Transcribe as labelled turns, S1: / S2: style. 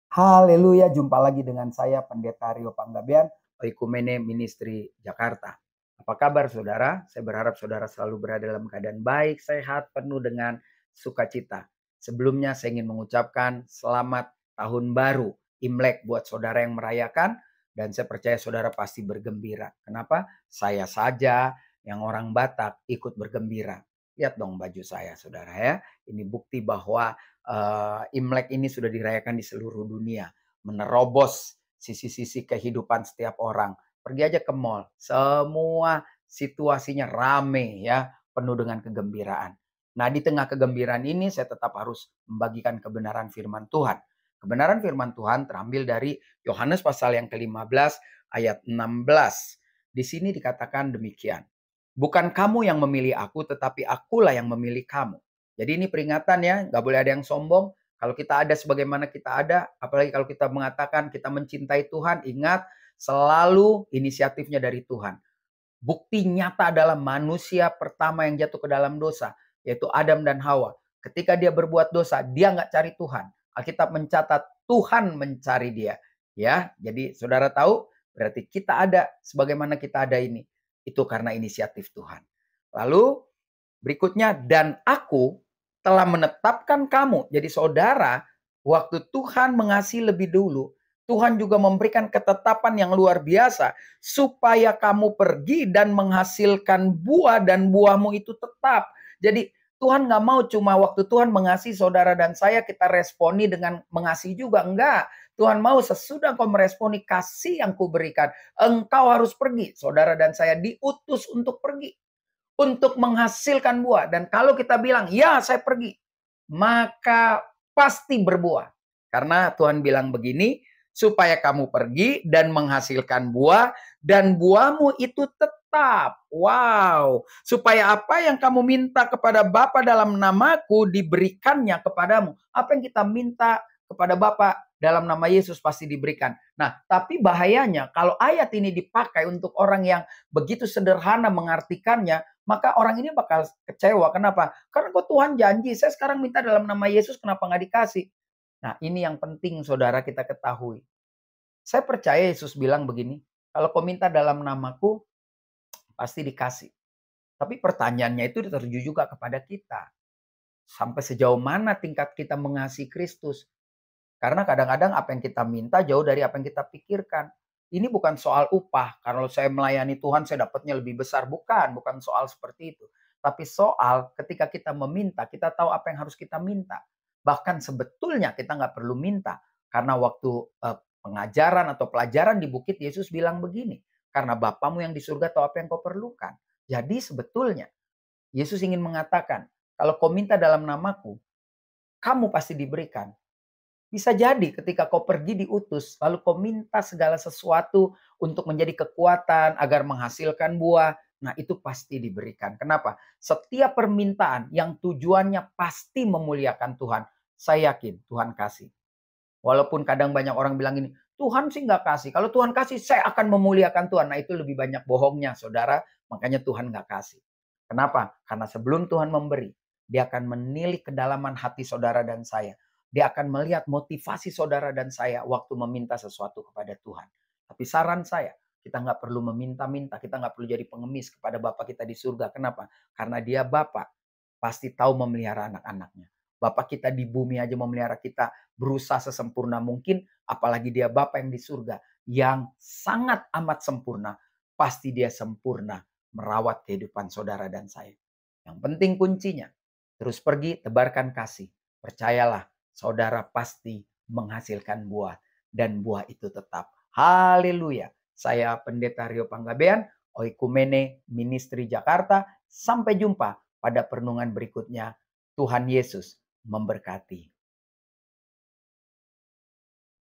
S1: Haleluya, jumpa lagi dengan saya Pendeta Rio Panggabean, Oikumene Ministry Jakarta. Apa kabar saudara? Saya berharap saudara selalu berada dalam keadaan baik, sehat, penuh dengan sukacita. Sebelumnya saya ingin mengucapkan selamat tahun baru Imlek buat saudara yang merayakan, dan saya percaya saudara pasti bergembira. Kenapa? Saya saja yang orang Batak ikut bergembira. Lihat dong baju saya saudara ya. Ini bukti bahwa Imlek ini sudah dirayakan di seluruh dunia, menerobos sisi-sisi kehidupan setiap orang. Pergi aja ke mall, semua situasinya rame ya, penuh dengan kegembiraan. Nah, di tengah kegembiraan ini saya tetap harus membagikan kebenaran firman Tuhan. Kebenaran firman Tuhan terambil dari Yohanes pasal yang ke-15 ayat 16. Di sini dikatakan demikian. Bukan kamu yang memilih aku, tetapi akulah yang memilih kamu. Jadi ini peringatan ya, nggak boleh ada yang sombong. Kalau kita ada sebagaimana kita ada, apalagi kalau kita mengatakan kita mencintai Tuhan, ingat selalu inisiatifnya dari Tuhan. Bukti nyata adalah manusia pertama yang jatuh ke dalam dosa, yaitu Adam dan Hawa. Ketika dia berbuat dosa, dia nggak cari Tuhan. Alkitab mencatat Tuhan mencari dia. Ya, jadi saudara tahu berarti kita ada sebagaimana kita ada ini. Itu karena inisiatif Tuhan. Lalu berikutnya, dan aku telah menetapkan kamu. Jadi saudara, waktu Tuhan mengasihi lebih dulu, Tuhan juga memberikan ketetapan yang luar biasa supaya kamu pergi dan menghasilkan buah dan buahmu itu tetap. Jadi Tuhan nggak mau cuma waktu Tuhan mengasihi saudara dan saya kita responi dengan mengasihi juga. Enggak. Tuhan mau sesudah kau meresponi kasih yang kuberikan, engkau harus pergi. Saudara dan saya diutus untuk pergi, untuk menghasilkan buah. Dan kalau kita bilang, ya saya pergi, maka pasti berbuah. Karena Tuhan bilang begini, supaya kamu pergi dan menghasilkan buah, dan buahmu itu tetap. Wow. Supaya apa yang kamu minta kepada Bapa dalam namaku diberikannya kepadamu. Apa yang kita minta kepada Bapa dalam nama Yesus pasti diberikan. Nah, tapi bahayanya kalau ayat ini dipakai untuk orang yang begitu sederhana mengartikannya, maka orang ini bakal kecewa. Kenapa? Karena kok Tuhan janji, saya sekarang minta dalam nama Yesus, kenapa nggak dikasih? Nah, ini yang penting saudara kita ketahui. Saya percaya Yesus bilang begini, kalau kau minta dalam namaku, pasti dikasih. Tapi pertanyaannya itu tertuju juga kepada kita. Sampai sejauh mana tingkat kita mengasihi Kristus? Karena kadang-kadang apa yang kita minta jauh dari apa yang kita pikirkan. Ini bukan soal upah. Kalau saya melayani Tuhan, saya dapatnya lebih besar. Bukan soal seperti itu. Tapi soal ketika kita meminta, kita tahu apa yang harus kita minta. Bahkan sebetulnya kita nggak perlu minta. Karena waktu pengajaran atau pelajaran di bukit, Yesus bilang begini. Karena Bapamu yang di surga tahu apa yang kau perlukan. Jadi sebetulnya Yesus ingin mengatakan, kalau kau minta dalam namaku, kamu pasti diberikan. Bisa jadi ketika kau pergi diutus, lalu kau minta segala sesuatu untuk menjadi kekuatan agar menghasilkan buah. Nah, itu pasti diberikan. Kenapa? Setiap permintaan yang tujuannya pasti memuliakan Tuhan, saya yakin Tuhan kasih. Walaupun kadang banyak orang bilang ini, Tuhan sih nggak kasih. Kalau Tuhan kasih, saya akan memuliakan Tuhan. Nah, itu lebih banyak bohongnya, saudara. Makanya Tuhan nggak kasih. Kenapa? Karena sebelum Tuhan memberi, dia akan menilik kedalaman hati saudara dan saya. Dia akan melihat motivasi saudara dan saya waktu meminta sesuatu kepada Tuhan. Tapi saran saya, kita nggak perlu meminta-minta. Kita nggak perlu jadi pengemis kepada Bapa kita di surga. Kenapa? Karena dia Bapa pasti tahu memelihara anak-anaknya. Bapak kita di bumi aja memelihara kita berusaha sesempurna mungkin, apalagi dia Bapa yang di surga yang sangat amat sempurna. Pasti dia sempurna merawat kehidupan saudara dan saya. Yang penting kuncinya, terus pergi tebarkan kasih. Percayalah, saudara pasti menghasilkan buah dan buah itu tetap. Haleluya. Saya Pendeta Rio Panggabean, Oikumene Ministry Jakarta. Sampai jumpa pada perenungan berikutnya. Tuhan Yesus memberkati.